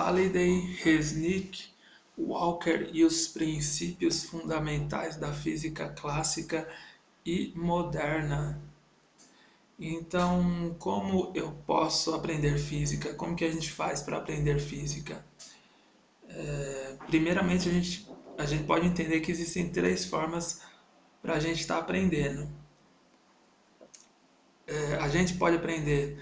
Halliday, Resnick, Walker e os princípios fundamentais da física clássica e moderna. Então, como eu posso aprender física? Como que a gente faz para aprender física? Primeiramente, a gente pode entender que existem três formas para a gente estar aprendendo. A gente pode aprender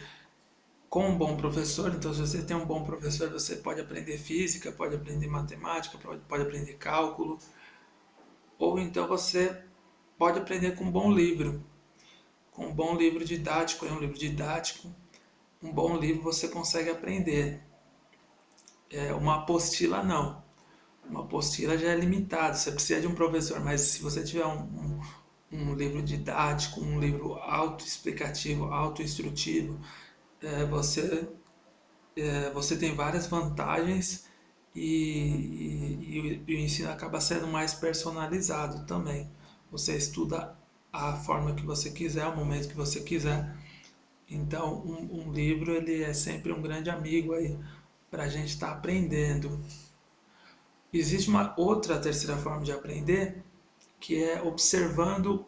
com um bom professor, então se você tem um bom professor, você pode aprender física, pode aprender matemática, pode aprender cálculo, ou então você pode aprender com um bom livro. Com um bom livro didático, é um livro didático, um bom livro você consegue aprender. Uma apostila não. Uma apostila já é limitado, você precisa de um professor, mas se você tiver um livro didático, um livro autoexplicativo, autoinstrutivo, é, você, você tem várias vantagens e o ensino acaba sendo mais personalizado também. Você estuda a forma que você quiser, o momento que você quiser. Então, um livro ele é sempre um grande amigo aí para a gente estar aprendendo. Existe uma outra terceira forma de aprender, que é observando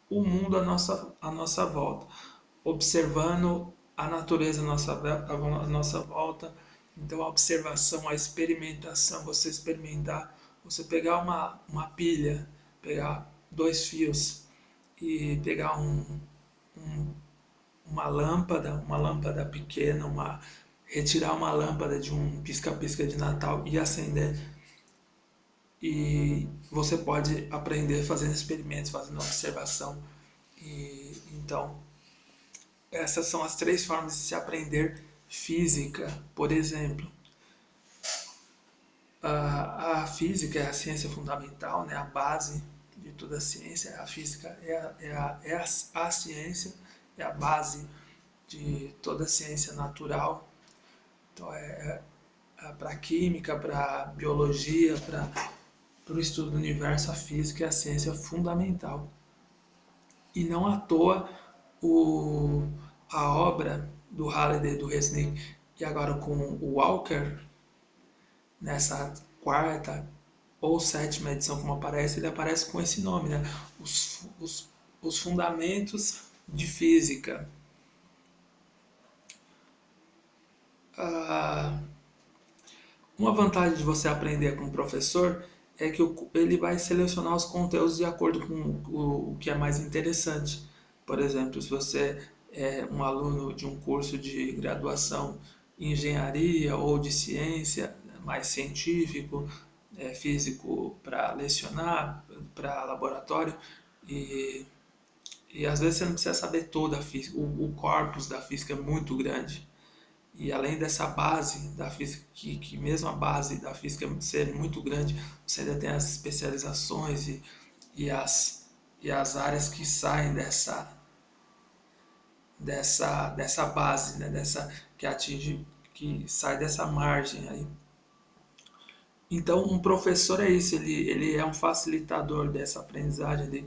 o mundo à nossa volta, observando a natureza à nossa volta. Então, a observação, a experimentação, você experimentar, você pegar uma pilha, pegar dois fios e pegar um uma lâmpada pequena, retirar uma lâmpada de um pisca-pisca de Natal e acender. E você pode aprender fazendo experimentos, fazendo observação. Então, essas são as três formas de se aprender física. Por exemplo, a física é a ciência fundamental, né? A base de toda a ciência. A física é a ciência, é a base de toda a ciência natural. Então, para a química, para a biologia, para o estudo do universo, a física é a ciência fundamental. E não à toa o, a obra do Halliday, do Resnick, e agora com o Walker, nessa quarta ou sétima edição, como aparece, ele aparece com esse nome, né? Os fundamentos de física. Ah, uma vantagem de você aprender com o professor é que ele vai selecionar os conteúdos de acordo com o que é mais interessante. Por exemplo, se você é um aluno de um curso de graduação em engenharia ou de ciência, mais científico, físico para lecionar, para laboratório, e, e às vezes você não precisa saber toda a física, o corpus da física é muito grande. E além dessa base da física, que mesmo a base da física ser muito grande, você ainda tem as especializações e as áreas que saem dessa base, né? Que atinge, que sai dessa margem aí. Então, um professor é isso, ele é um facilitador dessa aprendizagem,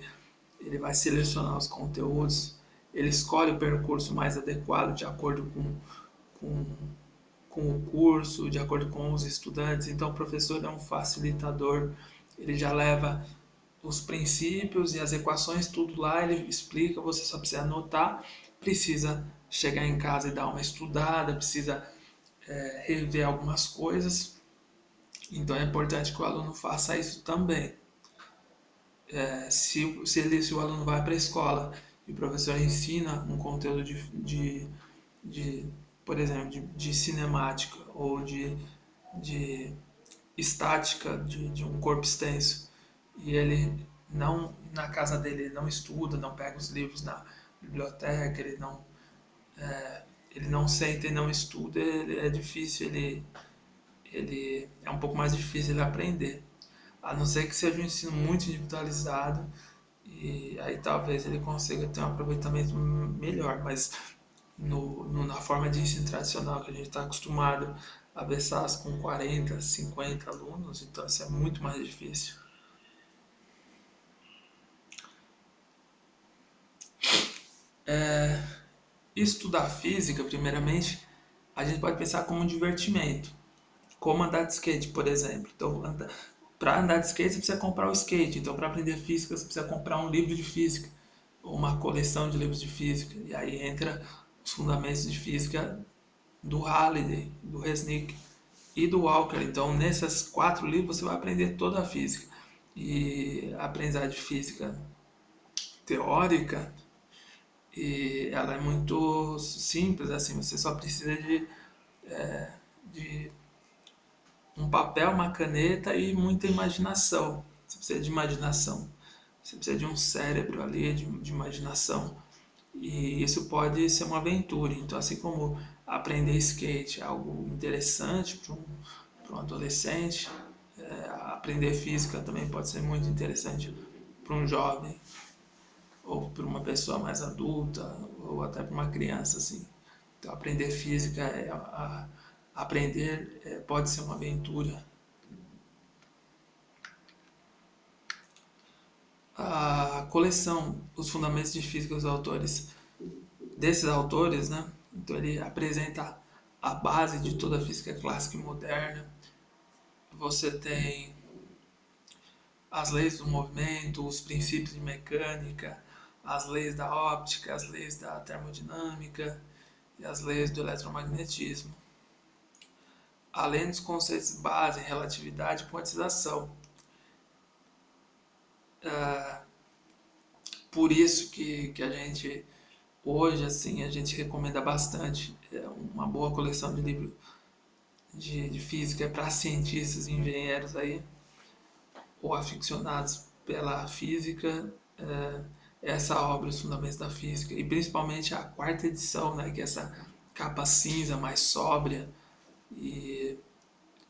ele vai selecionar os conteúdos, ele escolhe o percurso mais adequado de acordo com com o curso, de acordo com os estudantes. Então, o professor é um facilitador, ele já leva os princípios e as equações, tudo lá, ele explica, você só precisa anotar, precisa chegar em casa e dar uma estudada, precisa rever algumas coisas. Então, é importante que o aluno faça isso também. Se o aluno vai para a escola e o professor ensina um conteúdo de por exemplo, de cinemática ou de estática de um corpo extenso e ele não na casa dele ele não estuda, não pega os livros na biblioteca, ele não senta e não estuda, é difícil ele é um pouco mais difícil ele aprender, a não ser que seja um ensino muito individualizado e aí talvez ele consiga ter um aproveitamento melhor, mas na forma de ensino tradicional que a gente está acostumado a ver salas com 40, 50 alunos, então isso é muito mais difícil. Estudar física, primeiramente, a gente pode pensar como um divertimento. como andar de skate, por exemplo. Então, para andar de skate, você precisa comprar o skate. Então, para aprender física, você precisa comprar um livro de física, ou uma coleção de livros de física. E aí entra os fundamentos de física do Halliday, do Resnick e do Walker. Então, nesses 4 livros, você vai aprender toda a física. E a aprendizagem de física teórica, e ela é muito simples, assim, você só precisa de um papel, uma caneta e muita imaginação. Você precisa de imaginação. Você precisa de um cérebro ali, de imaginação. E isso pode ser uma aventura. Então, assim como aprender skate é algo interessante para um adolescente, aprender física também pode ser muito interessante para um jovem ou para uma pessoa mais adulta ou até para uma criança assim. Então, aprender física aprender pode ser uma aventura. A coleção Os Fundamentos de Física dos autores desses autores, né? Então ele apresenta a base de toda a física clássica e moderna. Você tem as leis do movimento, os princípios de mecânica, as leis da óptica, as leis da termodinâmica e as leis do eletromagnetismo, além dos conceitos base em relatividade e quantização. Por isso que a gente hoje assim a gente recomenda bastante uma boa coleção de livros de física para cientistas e engenheiros aí ou aficionados pela física, essa obra, Os Fundamentos da Física, e principalmente a 4ª edição, né, que é essa capa cinza mais sóbria, e,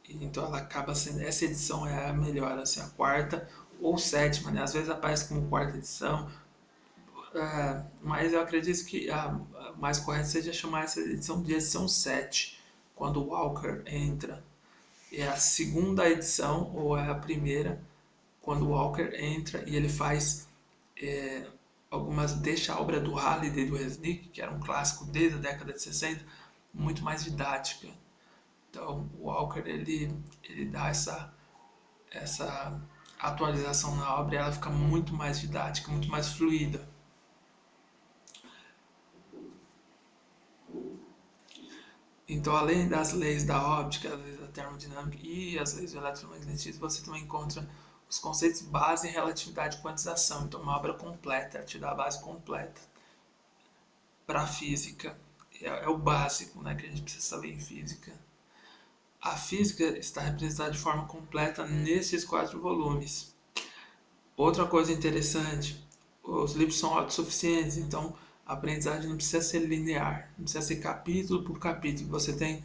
e então ela acaba sendo, essa edição é a melhor, assim, a 4ª ou 7ª, né, às vezes aparece como 4ª edição, mas eu acredito que a mais correta seja chamar essa edição de edição 7, quando o Walker entra. É a 2ª edição, ou é a primeira, quando o Walker entra e ele faz deixa a obra do Halliday e do Resnick, que era um clássico desde a década de 60, muito mais didática. Então o Walker ele dá essa atualização na obra e ela fica muito mais didática, muito mais fluida. Então, além das leis da óptica, as leis da termodinâmica e as leis do eletromagnetismo, você também encontra os conceitos base em relatividade e quantização. Então, uma obra completa, ela te dá a base completa para a física. É o básico, né, que a gente precisa saber em física. A física está representada de forma completa nesses 4 volumes. Outra coisa interessante, os livros são autossuficientes, então a aprendizagem não precisa ser linear, não precisa ser capítulo por capítulo. Você tem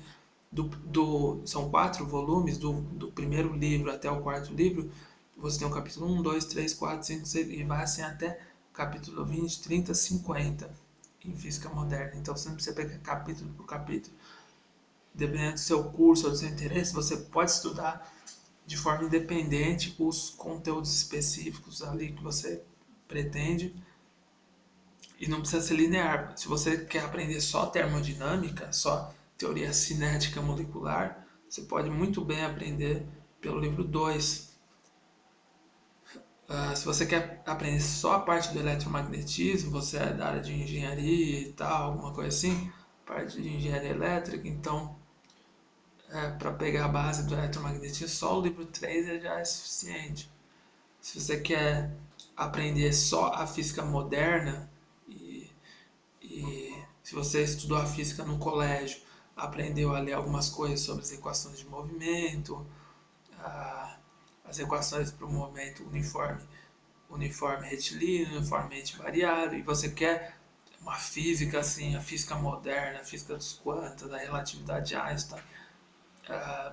são 4 volumes, do primeiro livro até o 4º livro, você tem o capítulo 1, 2, 3, 4, 5, 6, e vai assim até capítulo 20, 30, 50 em física moderna. Então você não precisa pegar capítulo por capítulo. Dependendo do seu curso ou do seu interesse, você pode estudar de forma independente os conteúdos específicos ali que você pretende, e não precisa ser linear. Se você quer aprender só termodinâmica, só teoria cinética molecular, você pode muito bem aprender pelo livro 2. Se você quer aprender só a parte do eletromagnetismo, você é da área de engenharia e tal, alguma coisa assim, parte de engenharia elétrica, então para pegar a base do eletromagnetismo, só o livro 3 já é suficiente. Se você quer aprender só a física moderna, e se você estudou a física no colégio, aprendeu a ler algumas coisas sobre as equações de movimento, as equações para o movimento uniforme retilíneo, uniformemente variado, e você quer uma física assim, a física moderna, a física dos quantos, a relatividade de Einstein,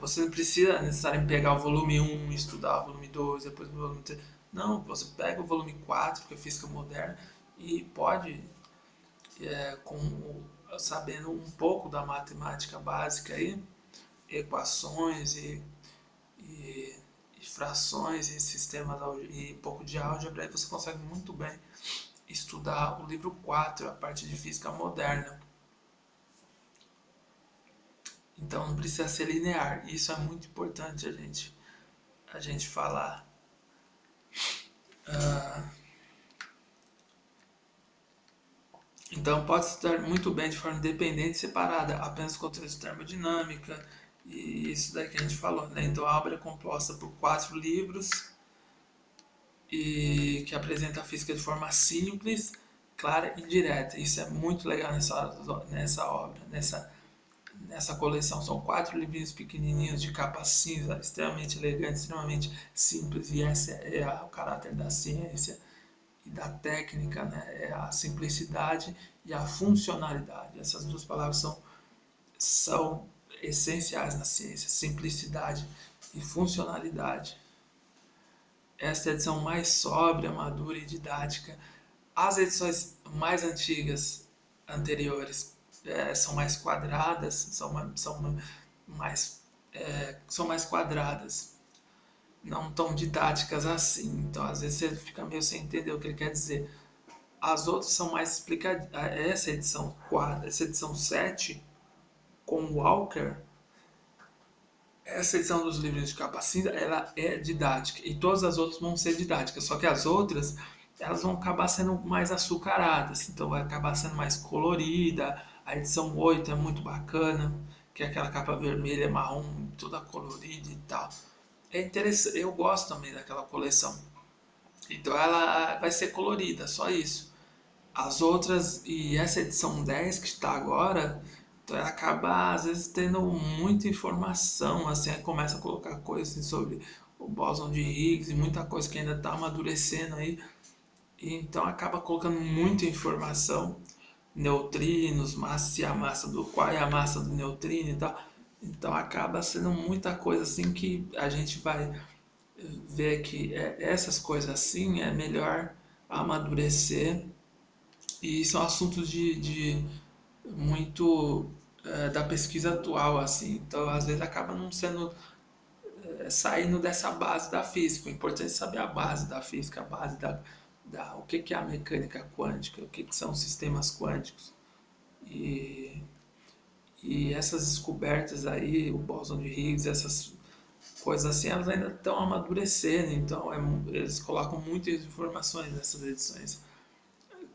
você não precisa necessariamente pegar o volume 1 e estudar o volume 2, depois o volume 3. Não, você pega o volume 4, que é física moderna, e pode, sabendo um pouco da matemática básica aí, equações e, e frações e sistemas e um pouco de álgebra, aí você consegue muito bem estudar o livro 4, a parte de física moderna. Então não precisa ser linear. Isso é muito importante a gente falar. Então pode estar muito bem de forma independente e separada, apenas contexto de termodinâmica e isso daí que a gente falou, né? Então a obra é composta por 4 livros e que apresenta a física de forma simples, clara e direta. Isso é muito legal nessa obra, nessa coleção. São 4 livrinhos pequenininhos de capa cinza, extremamente elegantes, extremamente simples, e esse é o caráter da ciência e da técnica, né? É a simplicidade e a funcionalidade. Essas duas palavras são essenciais na ciência: simplicidade e funcionalidade. Esta é a edição mais sóbria, madura e didática. As edições mais antigas, anteriores, são mais quadradas, são mais quadradas, não tão didáticas assim. Então, às vezes você fica meio sem entender o que ele quer dizer. As outras são mais explicadas. Essa edição 7 com Walker, essa edição dos livros de capa cinza, ela é didática e todas as outras vão ser didáticas, só que as outras elas vão acabar sendo mais açucaradas, então vai acabar sendo mais colorida. A edição 8 é muito bacana, que é aquela capa vermelha, marrom, toda colorida e tal. É interessante, eu gosto também daquela coleção. Então ela vai ser colorida, só isso. As outras, e essa edição 10 que está agora, então ela acaba às vezes tendo muita informação, assim, aí começa a colocar coisas assim, sobre o bóson de Higgs e muita coisa que ainda está amadurecendo aí, e então acaba colocando muita informação, neutrinos, massa e a massa do qual é a massa do neutrino e tal. Então acaba sendo muita coisa assim que a gente vai ver que essas coisas assim é melhor amadurecer e são assuntos de muito da pesquisa atual, assim. Então, às vezes acaba não sendo saindo dessa base da física. O importante é saber a base da física, a base o que é a mecânica quântica, o que são os sistemas quânticos. E, e essas descobertas aí, o bóson de Higgs, essas coisas assim, elas ainda estão amadurecendo. Então, eles colocam muitas informações nessas edições,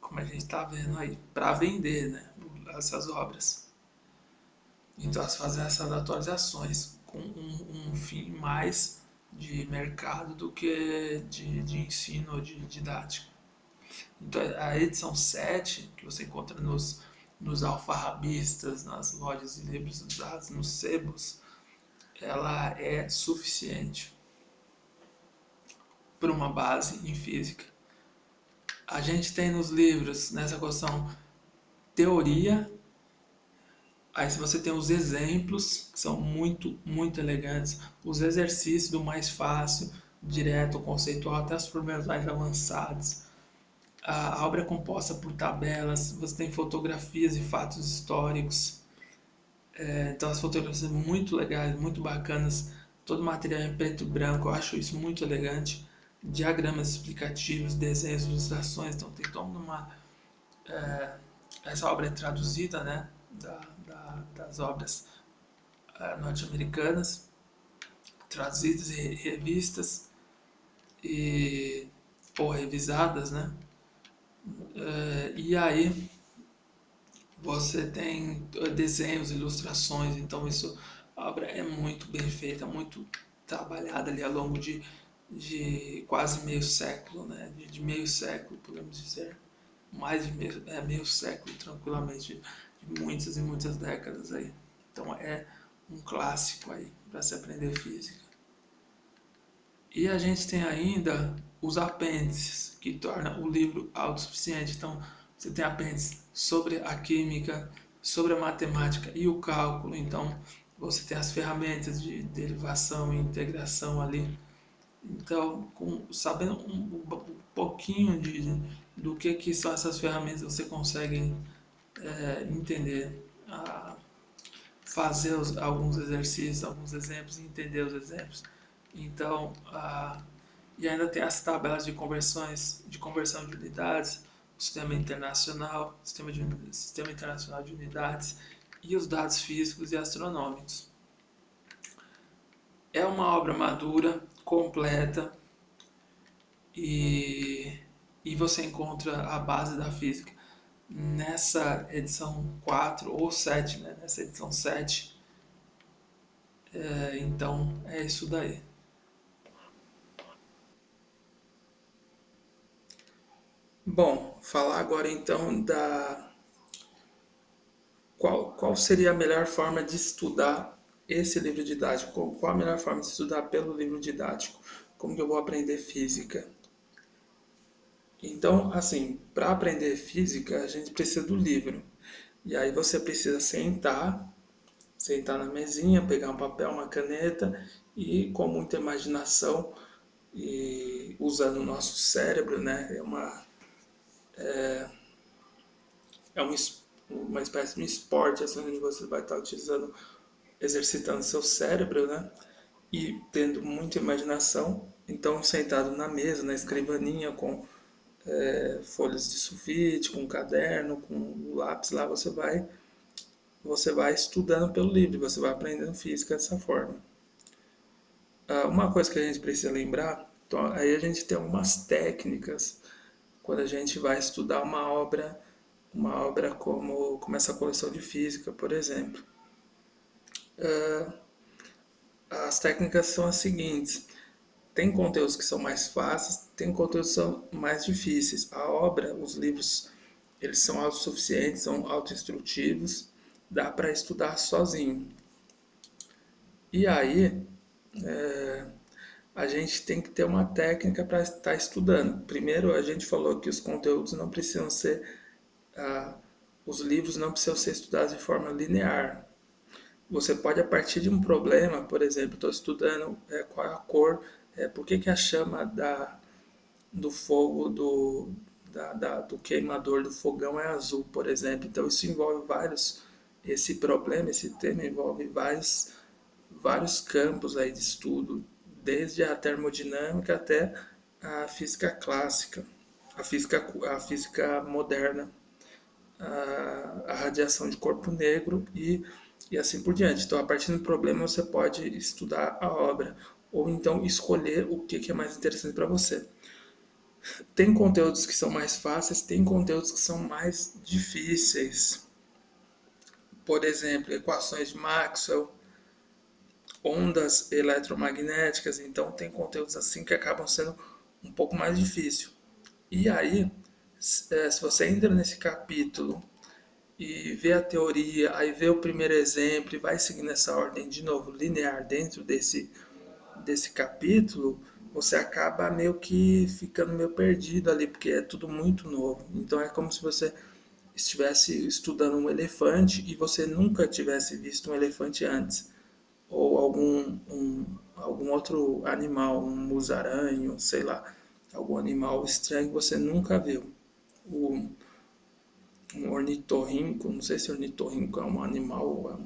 como a gente está vendo aí, para vender, né, essas obras. Então elas fazem essas atualizações com um fim mais de mercado do que de ensino ou de didática. Então a edição 7 que você encontra nos alfarrabistas, nas lojas de livros usados, nos sebos, ela é suficiente para uma base em física. A gente tem nos livros, nessa questão, teoria. Aí se você tem os exemplos, que são muito, muito elegantes, os exercícios do mais fácil, direto, conceitual, até os problemas mais avançados. A obra é composta por tabelas, você tem fotografias e fatos históricos. Então as fotografias são muito legais, muito bacanas, todo o material é em preto e branco, eu acho isso muito elegante. Diagramas explicativos, desenhos, ilustrações, então tem toda uma... Essa obra é traduzida, né, das obras norte-americanas, traduzidas e revistas e ou revisadas, né? E aí você tem desenhos, ilustrações, então isso a obra é muito bem feita, muito trabalhada ali ao longo de quase meio século, né? De meio século, podemos dizer, mais de meio século tranquilamente, de muitas e muitas décadas aí. Então é um clássico aí para se aprender física. E a gente tem ainda os apêndices, que torna o livro autossuficiente. Então, você tem apêndices sobre a química, sobre a matemática e o cálculo. Então, você tem as ferramentas de derivação e integração ali. Então, sabendo um pouquinho do que são essas ferramentas, você consegue entender, fazer alguns exercícios, alguns exemplos, entender os exemplos. Então, e ainda tem as tabelas de conversão de unidades, o sistema internacional de unidades e os dados físicos e astronômicos. É uma obra madura, completa e, e você encontra a base da física nessa edição 4 ou 7, né? Nessa edição 7. Então é isso daí. Bom, falar agora então da qual seria a melhor forma de estudar esse livro didático? Qual a melhor forma de estudar pelo livro didático? Como que eu vou aprender física? Então, assim, para aprender física, a gente precisa do livro. E aí você precisa sentar na mesinha, pegar um papel, uma caneta e com muita imaginação e usando o nosso cérebro, né? É uma espécie de um esporte assim, onde você vai estar utilizando, exercitando seu cérebro, né? E tendo muita imaginação. Então, sentado na mesa, na escrivaninha, com folhas de sulfite, com um caderno, com o lápis lá, você vai estudando pelo livro, você vai aprendendo física dessa forma. Uma coisa que a gente precisa lembrar, então, aí a gente tem algumas técnicas quando a gente vai estudar uma obra como essa coleção de física, por exemplo. As técnicas são as seguintes: tem conteúdos que são mais fáceis, tem conteúdos que são mais difíceis. A obra, os livros, eles são autossuficientes, são autoinstrutivos, dá para estudar sozinho. E aí, a gente tem que ter uma técnica para estar estudando. Primeiro, a gente falou que os conteúdos não precisam ser, ah, os livros não precisam ser estudados de forma linear. Você pode, a partir de um problema, por exemplo, estou estudando qual é a cor, por que a chama do fogo do queimador do fogão é azul, por exemplo. Então, isso envolve esse problema, esse tema envolve vários campos aí de estudo, desde a termodinâmica até a física clássica, a física moderna, a radiação de corpo negro e assim por diante. Então, a partir do problema, você pode estudar a obra ou então escolher o que é mais interessante para você. Tem conteúdos que são mais fáceis, tem conteúdos que são mais difíceis. Por exemplo, equações de Maxwell, ondas eletromagnéticas, então tem conteúdos assim que acabam sendo um pouco mais difícil. E aí, se você entra nesse capítulo e vê a teoria, aí vê o primeiro exemplo e vai seguindo essa ordem de novo linear dentro desse capítulo, você acaba meio que ficando meio perdido ali, porque é tudo muito novo. Então é como se você estivesse estudando um elefante e você nunca tivesse visto um elefante antes, ou algum outro animal, um musaranho, sei lá, algum animal estranho que você nunca viu. O, um ornitorrinco, não sei se ornitorrinco é um animal ou é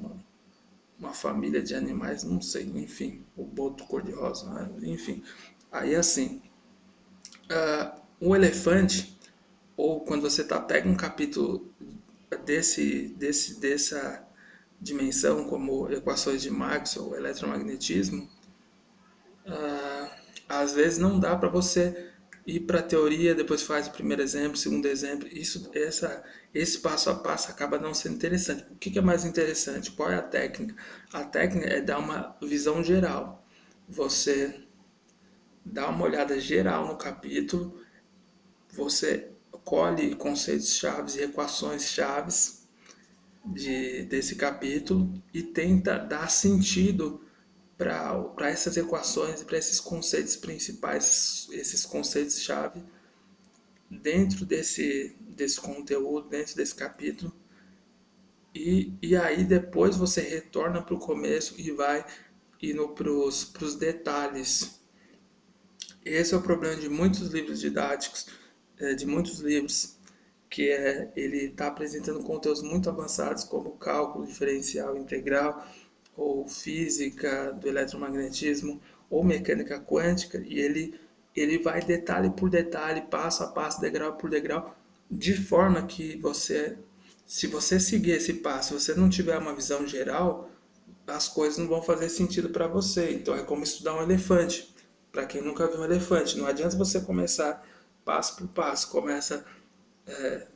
uma família de animais, não sei, enfim, o boto cor-de-rosa, né? Enfim. Aí assim, um elefante, ou quando você pega um capítulo dessa dimensão, como equações de Maxwell, eletromagnetismo, às vezes não dá para você ir para a teoria, depois faz o primeiro exemplo, segundo exemplo. Esse passo a passo acaba não sendo interessante. O que é mais interessante? Qual é a técnica? A técnica é dar uma visão geral. Você dá uma olhada geral no capítulo, você colhe conceitos chaves e equações chaves desse capítulo e tenta dar sentido para essas equações e para esses conceitos principais, esses conceitos-chave dentro desse conteúdo, dentro desse capítulo. E aí depois você retorna para o começo e vai indo para os detalhes. Esse é o problema de muitos livros didáticos, de muitos livros, que ele está apresentando conteúdos muito avançados, como cálculo diferencial integral, ou física do eletromagnetismo, ou mecânica quântica, e ele vai detalhe por detalhe, passo a passo, degrau por degrau, de forma que você, Se você seguir esse passo, se você não tiver uma visão geral, as coisas não vão fazer sentido para você. Então é como estudar um elefante. Para quem nunca viu um elefante, não adianta você começar passo por passo. Começa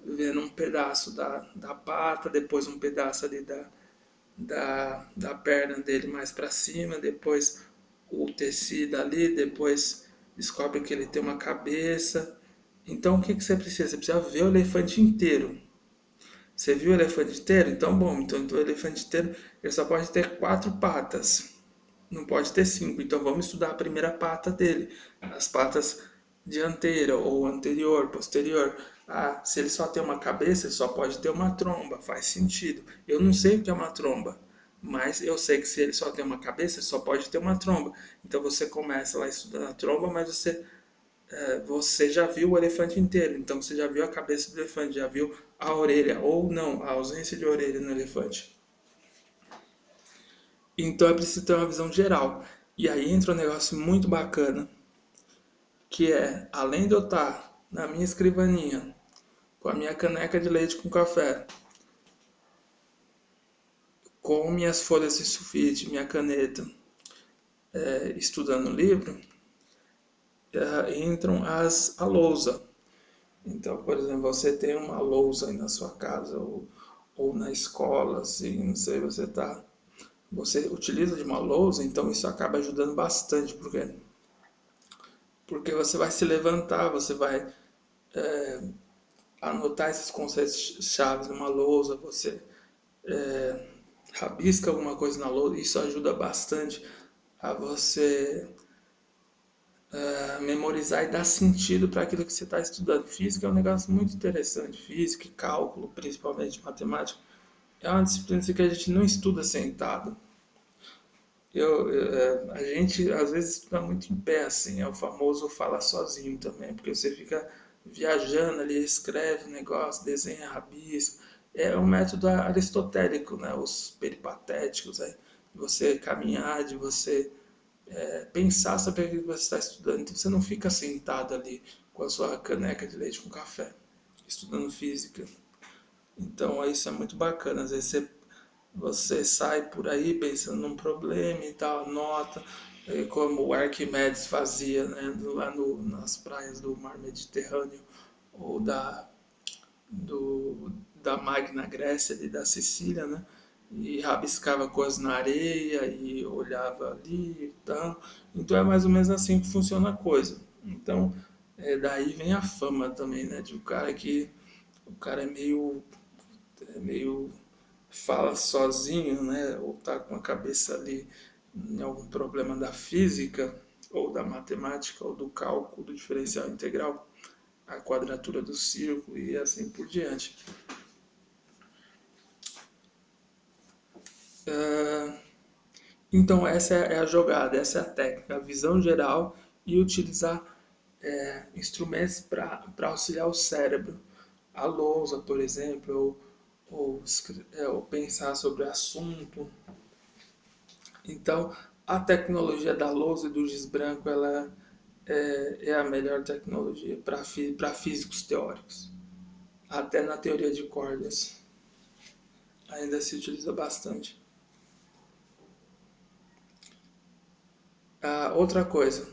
vendo um pedaço da pata, depois um pedaço ali da perna dele mais para cima, depois o tecido ali, depois descobre que ele tem uma cabeça. Então o que, que você precisa? Você precisa ver o elefante inteiro. Você viu o elefante inteiro? Então, bom, então o elefante inteiro ele só pode ter quatro patas, não pode ter cinco. Então vamos estudar a primeira pata dele, as patas dianteira ou anterior, posterior. Ah, se ele só tem uma cabeça, ele só pode ter uma tromba, faz sentido. Eu não sei o que é uma tromba, mas eu sei que se ele só tem uma cabeça, ele só pode ter uma tromba. Então você começa lá estudando a tromba, mas você já viu o elefante inteiro, então você já viu a cabeça do elefante, já viu a orelha, ou não, a ausência de orelha no elefante. Então é preciso ter uma visão geral. E aí entra um negócio muito bacana, que é, além de eu estar na minha escrivaninha, com a minha caneca de leite com café, com minhas folhas de sulfite, minha caneta, estudando o livro, entram a lousa. Então, por exemplo, você tem uma lousa aí na sua casa ou na escola, assim, não sei, você utiliza de uma lousa, então isso acaba ajudando bastante, porque você vai se levantar, você vai anotar esses conceitos chaves numa lousa, você rabisca alguma coisa na lousa, isso ajuda bastante a você memorizar e dar sentido para aquilo que você está estudando. Física é um negócio muito interessante, física e cálculo, principalmente matemática, é uma disciplina que a gente não estuda sentado. A gente às vezes estuda muito em pé, assim, é o famoso fala sozinho também, porque você fica viajando ali, escreve negócio, desenha, rabisco. É um método aristotélico, né? Os peripatéticos, aí, de você caminhar, de você pensar sobre aquilo que você está estudando. Então você não fica sentado ali com a sua caneca de leite com café, estudando física. Então isso é muito bacana. Às vezes você sai por aí pensando num problema e tal, anota, como o Arquimedes fazia, né, lá nas praias do mar Mediterrâneo ou da Magna Grécia, ali da Sicília, né, e rabiscava coisas na areia e olhava ali e tal. Então é mais ou menos assim que funciona a coisa. Então, daí vem a fama também, né, de um cara que o cara é meio fala sozinho, né, ou está com a cabeça ali em algum problema da física, ou da matemática, ou do cálculo do diferencial integral, a quadratura do círculo e assim por diante. Então essa é a jogada, essa é a técnica, a visão geral e utilizar instrumentos para auxiliar o cérebro. A lousa, por exemplo, ou pensar sobre o assunto. Então, a tecnologia da lousa e do giz branco ela é a melhor tecnologia para físicos teóricos. Até na teoria de cordas ainda se utiliza bastante. Outra coisa,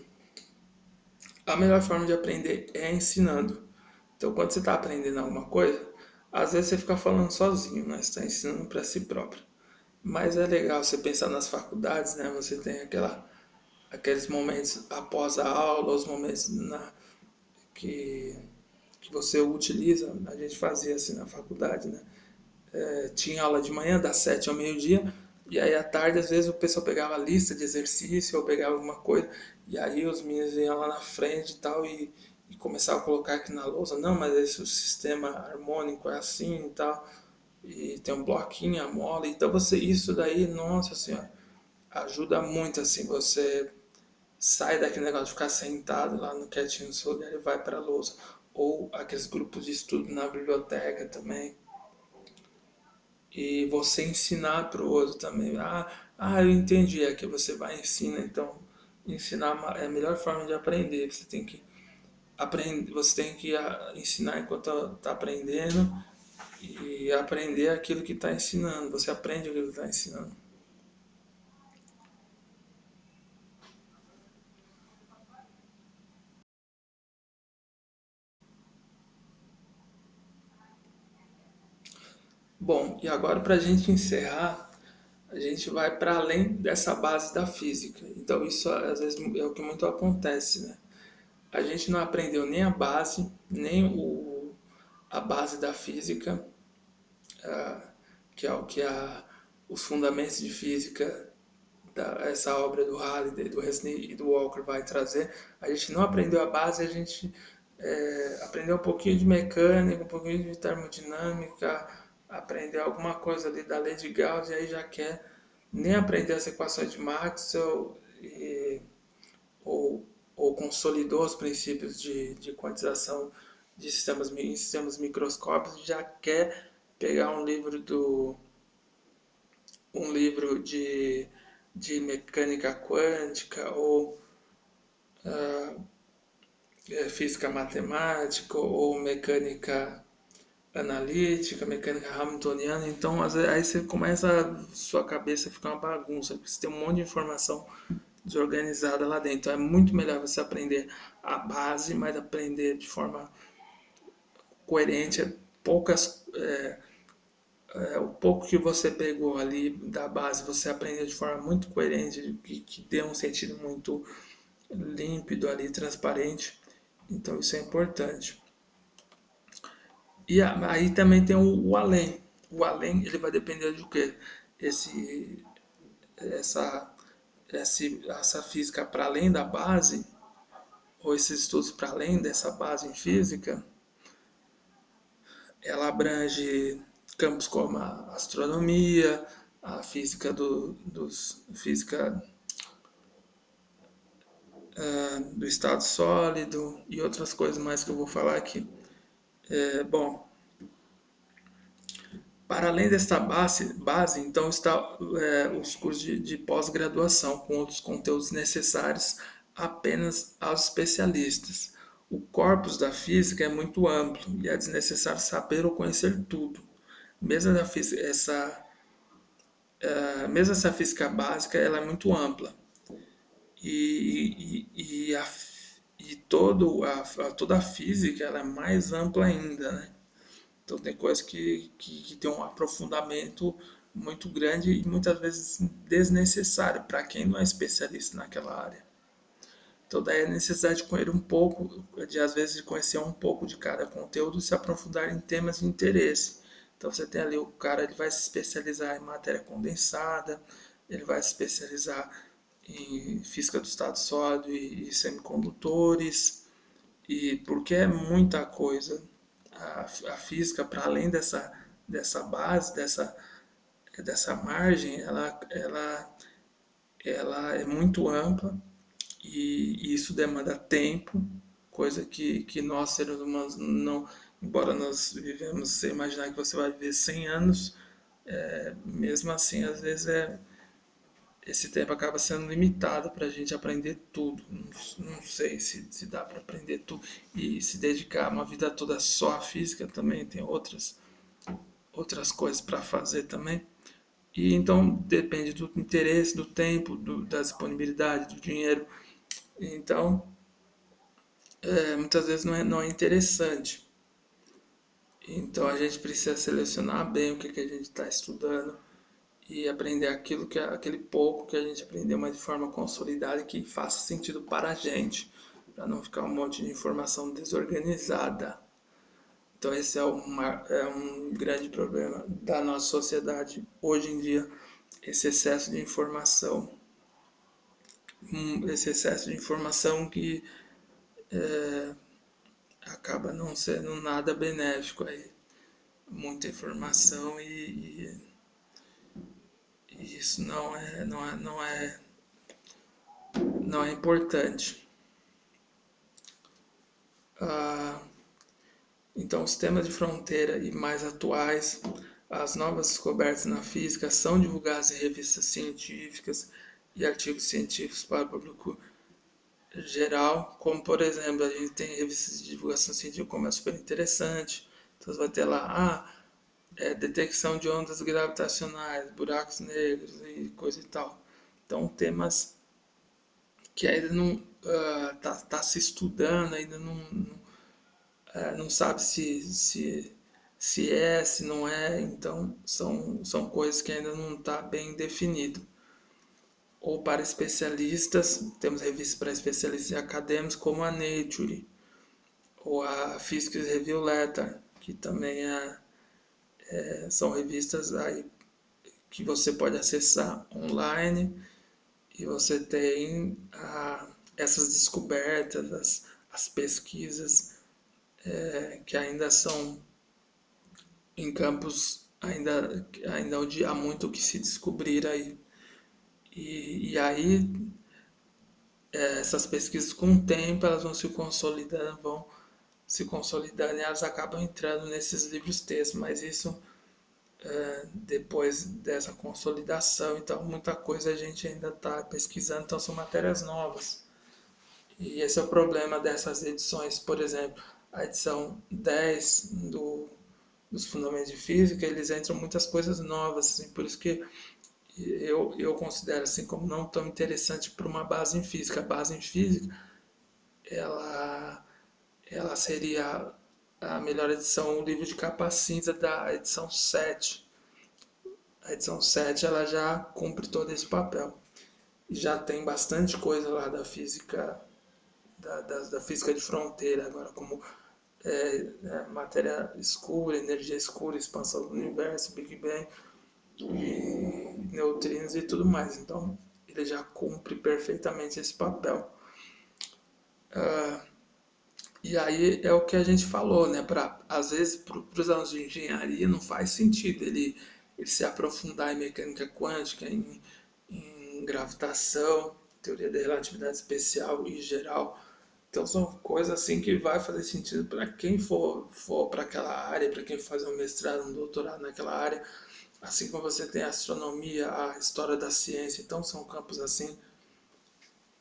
a melhor forma de aprender é ensinando. Então, quando você está aprendendo alguma coisa, às vezes você fica falando sozinho, né? Você está ensinando para si próprio. Mas é legal você pensar nas faculdades, né? Você tem aqueles momentos após a aula, os momentos que, que você utiliza. A gente fazia assim na faculdade, né? Tinha aula de manhã, das 7 ao meio-dia, e aí à tarde, às vezes, o pessoal pegava a lista de exercício ou pegava alguma coisa, e aí os meninos iam lá na frente e tal, e começavam a colocar aqui na lousa, não, mas esse o sistema harmônico é assim e tal, e tem um bloquinho, a mola, então isso daí, nossa senhora, ajuda muito assim, você sai daquele negócio de ficar sentado lá no quietinho no seu lugar e vai para a lousa, ou aqueles grupos de estudo na biblioteca também, e você ensinar para o outro também. Eu entendi, é que você vai ensinar, então ensinar é a melhor forma de aprender. Você tem que aprender, você tem que ensinar enquanto está aprendendo e aprender aquilo que está ensinando. Você aprende aquilo que está ensinando. Bom, e agora para a gente encerrar, a gente vai para além dessa base da física. Então isso às vezes é o que muito acontece, né? A gente não aprendeu nem a base, nem a base da física, que é o que os fundamentos de física, essa obra do Halliday, do Resnick e do Walker vai trazer. A gente não aprendeu a base, a gente aprendeu um pouquinho de mecânica, um pouquinho de termodinâmica, aprendeu alguma coisa ali da lei de Gauss e aí já quer nem aprender as equações de Maxwell ou, ou consolidou os princípios de quantização de em sistemas microscópicos, já quer pegar um livro de mecânica quântica ou física matemática ou mecânica analítica, mecânica hamiltoniana. Então, aí você começa, sua cabeça fica uma bagunça, porque você tem um monte de informação desorganizada lá dentro. Então, é muito melhor você aprender a base, mas aprender de forma coerente. O pouco que você pegou ali da base, você aprendeu de forma muito coerente, que dê um sentido muito límpido ali, transparente. Então isso é importante. E aí também tem o além. O além ele vai depender de quê? Esse, essa, essa física para além da base, ou esses estudos para além dessa base em física, ela abrange campos como a astronomia, a física física do estado sólido e outras coisas mais que eu vou falar aqui. Bom, para além desta base então está os cursos de pós-graduação, com outros conteúdos necessários apenas aos especialistas. O corpus da física é muito amplo e é desnecessário saber ou conhecer tudo. Mesmo, mesmo essa física básica ela é muito ampla e toda a física ela é mais ampla ainda, né? Então tem coisas que tem um aprofundamento muito grande e muitas vezes desnecessário para quem não é especialista naquela área. Então daí a necessidade de conhecer um pouco, de às vezes conhecer um pouco de cada conteúdo e se aprofundar em temas de interesse. Então você tem ali o cara, ele vai se especializar em matéria condensada, ele vai se especializar em física do estado sólido e semicondutores, e porque é muita coisa. A física, para além dessa base, dessa margem, ela é muito ampla e isso demanda tempo, coisa que nós seres humanos não, embora nós vivemos, você imaginar que você vai viver 100 anos, mesmo assim, às vezes esse tempo acaba sendo limitado para a gente aprender tudo. Não sei se dá para aprender tudo e se dedicar uma vida toda só à física também, tem outras coisas para fazer também. E então depende do interesse, do tempo, da disponibilidade, do dinheiro. Então, muitas vezes não é interessante. Então a gente precisa selecionar bem o que a gente está estudando e aprender aquele pouco que a gente aprendeu, mas de forma consolidada e que faça sentido para a gente, para não ficar um monte de informação desorganizada. Então esse é um grande problema da nossa sociedade hoje em dia, esse excesso de informação. Esse excesso de informação que acaba não sendo nada benéfico aí. Muita informação e isso não é importante. Ah, então, os temas de fronteira e mais atuais, as novas descobertas na física são divulgadas em revistas científicas e artigos científicos para o público geral, como por exemplo, a gente tem revistas de divulgação científica como é super interessante, então você vai ter lá, detecção de ondas gravitacionais, buracos negros e coisa e tal. Então, temas que ainda não tá se estudando, ainda não sabe se não é, então são coisas que ainda não está bem definido. Ou para especialistas, temos revistas para especialistas acadêmicos como a Nature, ou a Physics Review Letter, que também são revistas aí que você pode acessar online e você tem essas descobertas, as pesquisas que ainda são em campos, ainda há muito o que se descobrir aí. E aí, essas pesquisas com o tempo, elas vão se consolidando e elas acabam entrando nesses livros textos, mas isso depois dessa consolidação, então muita coisa a gente ainda está pesquisando, então são matérias novas. E esse é o problema dessas edições, por exemplo, a edição 10 dos Fundamentos de Física, eles entram muitas coisas novas, assim, por isso que eu considero assim como não tão interessante para uma base em física. A base em física, ela, ela seria a melhor edição, o livro de capa cinza da edição 7. A edição 7 ela já cumpre todo esse papel. E já tem bastante coisa lá da física, da física de fronteira, agora como matéria escura, energia escura, expansão do universo, Big Bang, e neutrinos e tudo mais. Então, ele já cumpre perfeitamente esse papel. E aí é o que a gente falou, né? Às vezes, para os alunos de engenharia, não faz sentido ele se aprofundar em mecânica quântica, em gravitação, teoria da relatividade especial e geral. Então, são coisas assim que vai fazer sentido para quem for para aquela área, para quem faz um mestrado, um doutorado naquela área. Assim como você tem a astronomia, a história da ciência, então são campos assim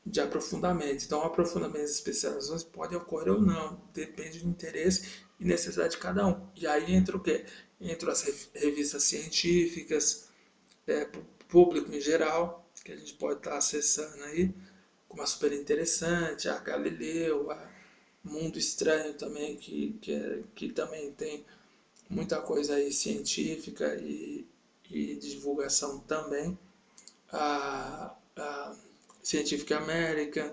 de aprofundamento. Então, aprofundamentos e especializações podem ocorrer ou não, depende do interesse e necessidade de cada um. E aí entra o quê? Entra as revistas científicas, público em geral, que a gente pode estar acessando aí, como a Super Interessante, a Galileu, a Mundo Estranho também, que também tem muita coisa aí científica e divulgação também. A Scientific American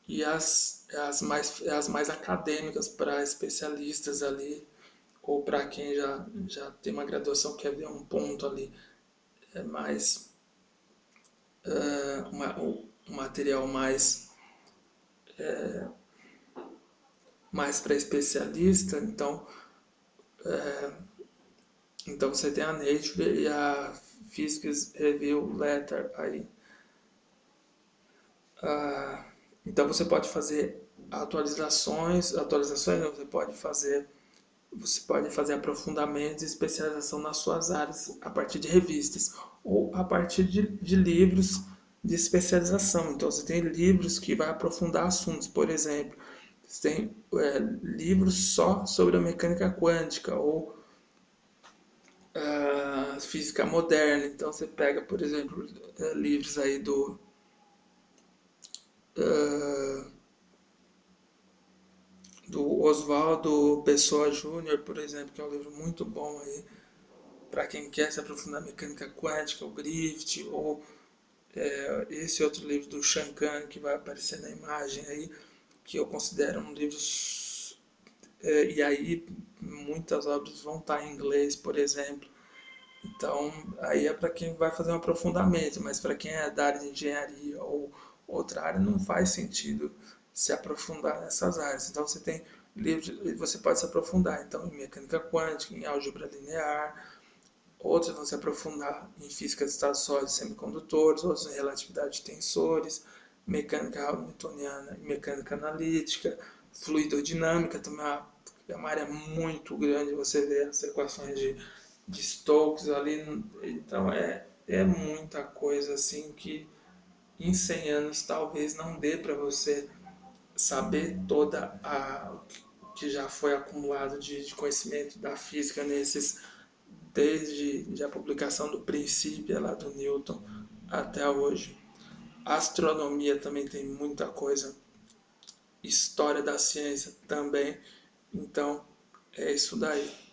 e as mais acadêmicas para especialistas ali, ou para quem já tem uma graduação, quer ver um ponto ali é mais um material mais para especialista. Então você tem a Nature e a Physics Review Letter aí. Então você pode fazer atualizações não, você pode fazer aprofundamentos e especialização nas suas áreas a partir de revistas ou a partir de livros de especialização. Então você tem livros que vai aprofundar assuntos, por exemplo, você tem livros só sobre a mecânica quântica ou física moderna. Então você pega, por exemplo, livros aí uh, do Oswaldo Pessoa Júnior, por exemplo, que é um livro muito bom aí para quem quer se aprofundar na mecânica quântica, o Griffith, ou esse outro livro do Shankan que vai aparecer na imagem aí, que eu considero um livro. E aí muitas obras vão estar em inglês, por exemplo. Então, aí é para quem vai fazer um aprofundamento, mas para quem é da área de engenharia ou outra área, não faz sentido se aprofundar nessas áreas. Então, você tem livros, você pode se aprofundar então em mecânica quântica, em álgebra linear, outros vão se aprofundar em física de estados sólidos e semicondutores, outros em relatividade de tensores, mecânica hamiltoniana e mecânica analítica, fluidodinâmica também é uma área muito grande, você vê as equações de Stokes ali, então é muita coisa assim que em 100 anos talvez não dê para você saber o que já foi acumulado de conhecimento da física nesses desde a publicação do Princípio lá do Newton até hoje. A astronomia também tem muita coisa, história da ciência também, então é isso daí.